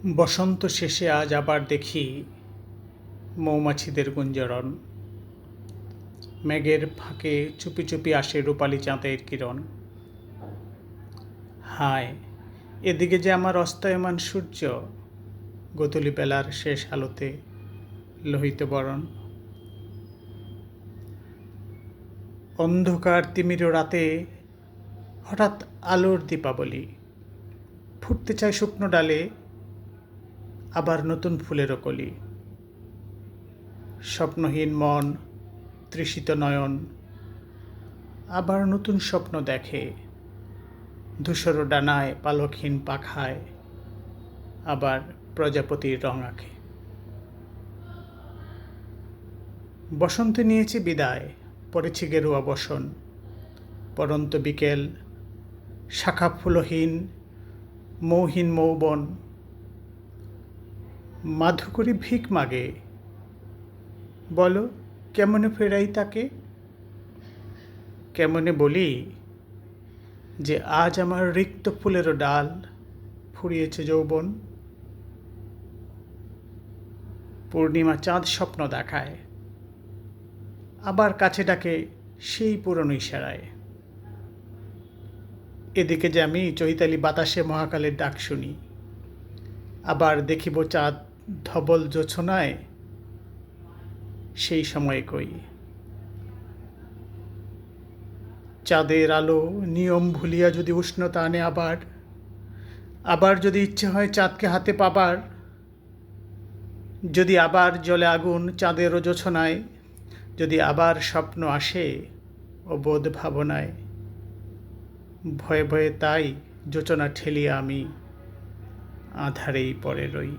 বসন্ত শেষে আজ আবার দেখি মৌমাছিদের গুঞ্জরণ। মেঘের ফাঁকে চুপি চুপি আসে রূপালি চাঁদের কিরণ। হায়, এদিকে যে আমার অস্তয়মান সূর্য, গোধূলি বেলার শেষ আলোতে লোহিত বরণ। অন্ধকার তিমির রাতে হঠাৎ আলোর দীপাবলি, ফুটতে চায় শুকনো ডালে আবার নতুন ফুলেরও কলি। স্বপ্নহীন মন, তৃষিত নয়ন আবার নতুন স্বপ্ন দেখে। ধূসর ডানায় পালকহীন পাখায় আবার প্রজাপতির রং আঁকে। বসন্তে নিয়েছি বিদায়, পড়েছি গেরুয়া বসন। পরন্ত বিকেল, শাখা ফুলহীন মৌহীন মৌবন। মাধুকরী ভিক মাগে, বলো কেমনে ফেরাই তাকে। কেমনে বলি যে আজ আমার রিক্ত ফুলেরও ডাল ফুরিয়েছে যৌবন। পূর্ণিমা চাঁদ স্বপ্ন দেখায়, আবার কাছে ডাকে সেই পুরনো ইশারায়। এদিকে যে আমি চৈতালি বাতাসে মহাকালের ডাক শুনি, আবার দেখিব চাঁদ ধবল জোছনায় সেই সময় কই। চাঁদের আলো নিয়ম ভুলিয়া যদি উষ্ণতা আনে আবার, আবার যদি ইচ্ছে হয় চাঁদকে হাতে পাবার, যদি আবার জ্বলে আগুন চাঁদের জোছনায়, যদি আবার স্বপ্ন আসে ও বোধ ভাবনায়, ভয়ে ভয়ে তাই যোচনা ঠেলিয়া আমি আঁধারেই পড়ে রই।